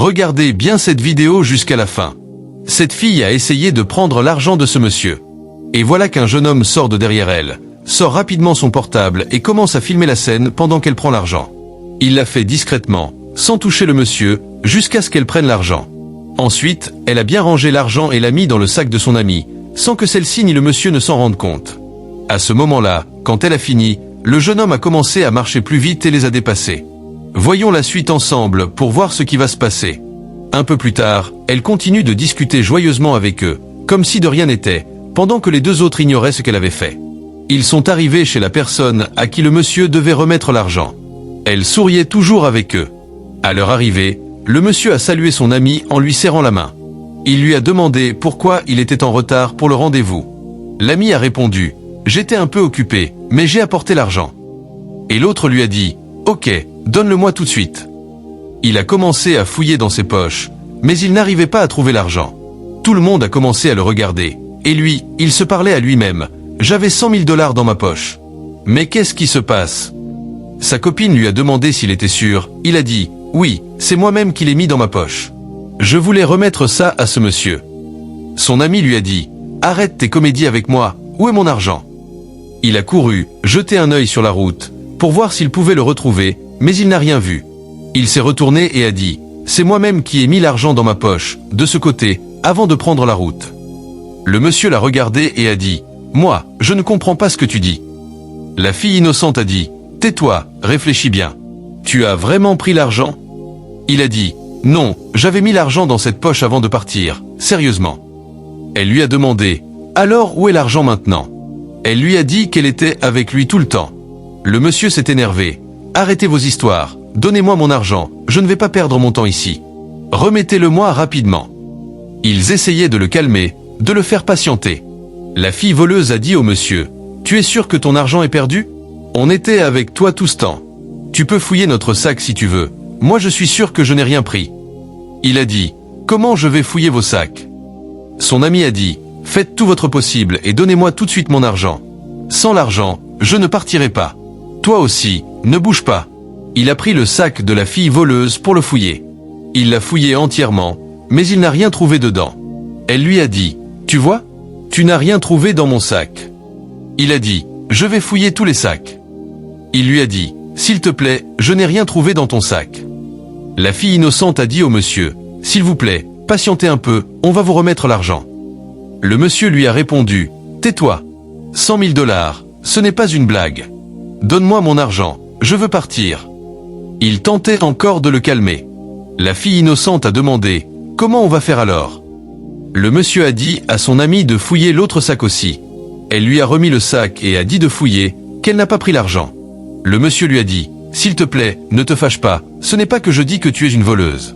Regardez bien cette vidéo jusqu'à la fin. Cette fille a essayé de prendre l'argent de ce monsieur. Et voilà qu'un jeune homme sort de derrière elle, sort rapidement son portable et commence à filmer la scène pendant qu'elle prend l'argent. Il l'a fait discrètement, sans toucher le monsieur, jusqu'à ce qu'elle prenne l'argent. Ensuite, elle a bien rangé l'argent et l'a mis dans le sac de son amie, sans que celle-ci ni le monsieur ne s'en rendent compte. À ce moment-là, quand elle a fini, le jeune homme a commencé à marcher plus vite et les a dépassés. Voyons la suite ensemble pour voir ce qui va se passer. Un peu plus tard, elle continue de discuter joyeusement avec eux, comme si de rien n'était, pendant que les deux autres ignoraient ce qu'elle avait fait. Ils sont arrivés chez la personne à qui le monsieur devait remettre l'argent. Elle souriait toujours avec eux. À leur arrivée, le monsieur a salué son ami en lui serrant la main. Il lui a demandé pourquoi il était en retard pour le rendez-vous. L'ami a répondu « J'étais un peu occupé, mais j'ai apporté l'argent. » Et l'autre lui a dit « Ok, donne-le-moi tout de suite. » Il a commencé à fouiller dans ses poches, mais il n'arrivait pas à trouver l'argent. Tout le monde a commencé à le regarder. Et lui, il se parlait à lui-même. J'avais 100 000 $ dans ma poche. Mais qu'est-ce qui se passe? Sa copine lui a demandé s'il était sûr. Il a dit, oui, c'est moi-même qui l'ai mis dans ma poche. Je voulais remettre ça à ce monsieur. Son ami lui a dit, arrête tes comédies avec moi, où est mon argent? Il a couru, jeté un œil sur la route, pour voir s'il pouvait le retrouver, mais il n'a rien vu. Il s'est retourné et a dit, c'est moi-même qui ai mis l'argent dans ma poche, de ce côté, avant de prendre la route. Le monsieur l'a regardé et a dit « Moi, je ne comprends pas ce que tu dis. » La fille innocente a dit « Tais-toi, réfléchis bien. Tu as vraiment pris l'argent ?» Il a dit « Non, j'avais mis l'argent dans cette poche avant de partir, sérieusement. » Elle lui a demandé « Alors où est l'argent maintenant ?» Elle lui a dit qu'elle était avec lui tout le temps. Le monsieur s'est énervé « Arrêtez vos histoires, donnez-moi mon argent, je ne vais pas perdre mon temps ici. Remettez-le-moi rapidement. » Ils essayaient de le calmer, de le faire patienter. La fille voleuse a dit au monsieur, « Tu es sûr que ton argent est perdu? On était avec toi tout ce temps. Tu peux fouiller notre sac si tu veux. Moi je suis sûr que je n'ai rien pris. » Il a dit, « Comment je vais fouiller vos sacs ?» Son ami a dit, « Faites tout votre possible et donnez-moi tout de suite mon argent. Sans l'argent, je ne partirai pas. Toi aussi, ne bouge pas. » Il a pris le sac de la fille voleuse pour le fouiller. Il l'a fouillé entièrement, mais il n'a rien trouvé dedans. Elle lui a dit, « Tu vois, tu n'as rien trouvé dans mon sac. » Il a dit, « Je vais fouiller tous les sacs. » Il lui a dit, « S'il te plaît, je n'ai rien trouvé dans ton sac. » La fille innocente a dit au monsieur, « S'il vous plaît, patientez un peu, on va vous remettre l'argent. » Le monsieur lui a répondu, « Tais-toi. 100 000 $, ce n'est pas une blague. Donne-moi mon argent, je veux partir. » Il tentait encore de le calmer. La fille innocente a demandé, « Comment on va faire alors ?» Le monsieur a dit à son ami de fouiller l'autre sac aussi. Elle lui a remis le sac et a dit de fouiller, qu'elle n'a pas pris l'argent. Le monsieur lui a dit, « S'il te plaît, ne te fâche pas, ce n'est pas que je dis que tu es une voleuse. »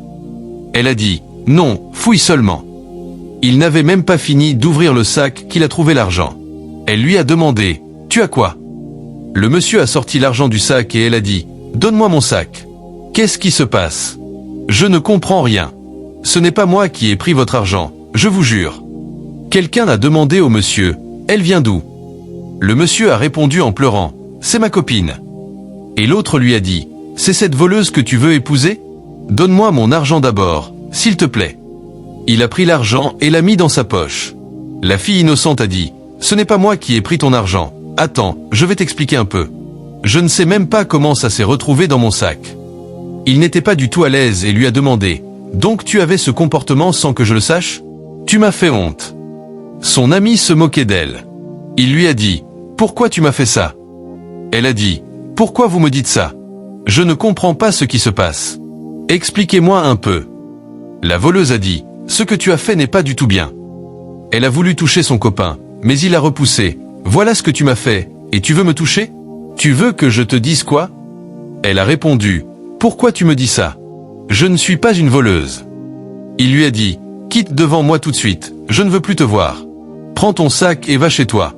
Elle a dit, « Non, fouille seulement. » Il n'avait même pas fini d'ouvrir le sac qu'il a trouvé l'argent. Elle lui a demandé, « Tu as quoi ?» Le monsieur a sorti l'argent du sac et elle a dit, « Donne-moi mon sac. » Qu'est-ce qui se passe? Je ne comprends rien. Ce n'est pas moi qui ai pris votre argent, je vous jure. Quelqu'un a demandé au monsieur, « Elle vient d'où ?» Le monsieur a répondu en pleurant, « C'est ma copine. » Et l'autre lui a dit, « C'est cette voleuse que tu veux épouser? Donne-moi mon argent d'abord, s'il te plaît. » Il a pris l'argent et l'a mis dans sa poche. La fille innocente a dit, « Ce n'est pas moi qui ai pris ton argent. Attends, je vais t'expliquer un peu. Je ne sais même pas comment ça s'est retrouvé dans mon sac. » Il n'était pas du tout à l'aise et lui a demandé, « Donc tu avais ce comportement sans que je le sache? Tu m'as fait honte. » Son ami se moquait d'elle. Il lui a dit, « Pourquoi tu m'as fait ça ?» Elle a dit, « Pourquoi vous me dites ça? Je ne comprends pas ce qui se passe. Expliquez-moi un peu. » La voleuse a dit, « Ce que tu as fait n'est pas du tout bien. » Elle a voulu toucher son copain, mais il a repoussé. « Voilà ce que tu m'as fait, et tu veux me toucher? Tu veux que je te dise quoi? » Elle a répondu, « Pourquoi tu me dis ça? Je ne suis pas une voleuse. » Il lui a dit, « Quitte devant moi tout de suite, je ne veux plus te voir. Prends ton sac et va chez toi. »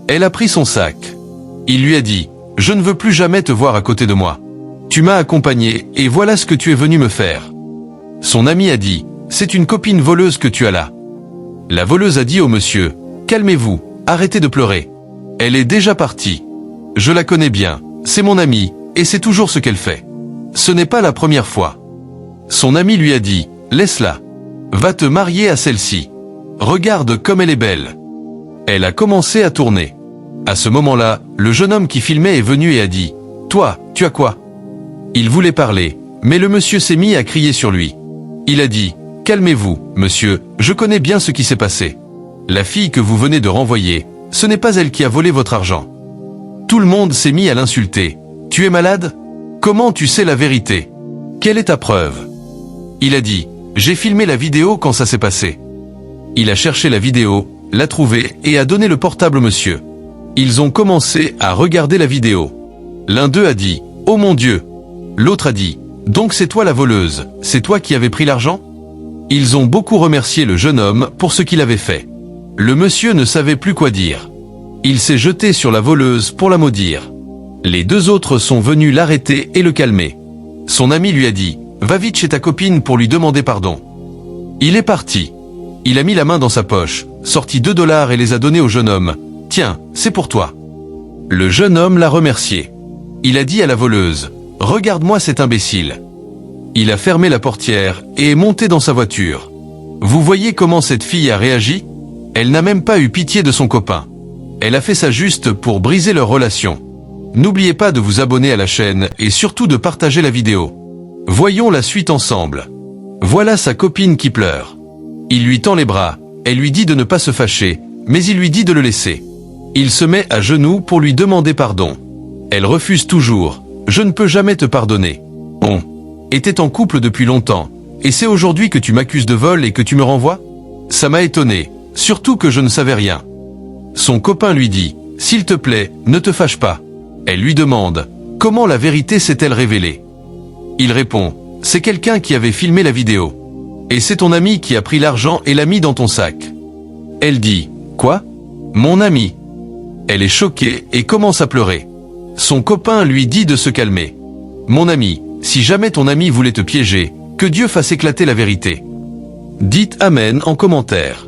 Elle a pris son sac. Il lui a dit, « Je ne veux plus jamais te voir à côté de moi. Tu m'as accompagné et voilà ce que tu es venu me faire. » Son ami a dit, « C'est une copine voleuse que tu as là. » La voleuse a dit au monsieur, « Calmez-vous, arrêtez de pleurer. Elle est déjà partie. Je la connais bien, c'est mon amie, et c'est toujours ce qu'elle fait. Ce n'est pas la première fois. » Son ami lui a dit, laisse-la. Va te marier à celle-ci. Regarde comme elle est belle. Elle a commencé à tourner. À ce moment-là, le jeune homme qui filmait est venu et a dit, toi, tu as quoi? Il voulait parler, mais le monsieur s'est mis à crier sur lui. Il a dit, calmez-vous, monsieur, je connais bien ce qui s'est passé. La fille que vous venez de renvoyer, ce n'est pas elle qui a volé votre argent. Tout le monde s'est mis à l'insulter. Tu es malade? Comment tu sais la vérité? Quelle est ta preuve? Il a dit, j'ai filmé la vidéo quand ça s'est passé. Il a cherché la vidéo, l'a trouvée et a donné le portable au monsieur. Ils ont commencé à regarder la vidéo. L'un d'eux a dit, oh mon Dieu. L'autre a dit, donc c'est toi la voleuse, c'est toi qui avais pris l'argent? Ils ont beaucoup remercié le jeune homme pour ce qu'il avait fait. Le monsieur ne savait plus quoi dire. Il s'est jeté sur la voleuse pour la maudire. Les deux autres sont venus l'arrêter et le calmer. Son ami lui a dit, va vite chez ta copine pour lui demander pardon. Il est parti. Il a mis la main dans sa poche, sorti $2 et les a donnés au jeune homme. Tiens, c'est pour toi. Le jeune homme l'a remercié. Il a dit à la voleuse, regarde-moi cet imbécile. Il a fermé la portière et est monté dans sa voiture. Vous voyez comment cette fille a réagi? Elle n'a même pas eu pitié de son copain. Elle a fait ça juste pour briser leur relation. N'oubliez pas de vous abonner à la chaîne et surtout de partager la vidéo. Voyons la suite ensemble. Voilà sa copine qui pleure. Il lui tend les bras, elle lui dit de ne pas se fâcher, mais il lui dit de le laisser. Il se met à genoux pour lui demander pardon. Elle refuse toujours, je ne peux jamais te pardonner. On était en couple depuis longtemps, et c'est aujourd'hui que tu m'accuses de vol et que tu me renvoies? Ça m'a étonné, surtout que je ne savais rien. Son copain lui dit, s'il te plaît, ne te fâche pas. Elle lui demande, comment la vérité s'est-elle révélée? Il répond, c'est quelqu'un qui avait filmé la vidéo. Et c'est ton ami qui a pris l'argent et l'a mis dans ton sac. Elle dit, quoi? Mon ami? Elle est choquée et commence à pleurer. Son copain lui dit de se calmer. Mon ami, si jamais ton ami voulait te piéger, que Dieu fasse éclater la vérité. Dites Amen en commentaire.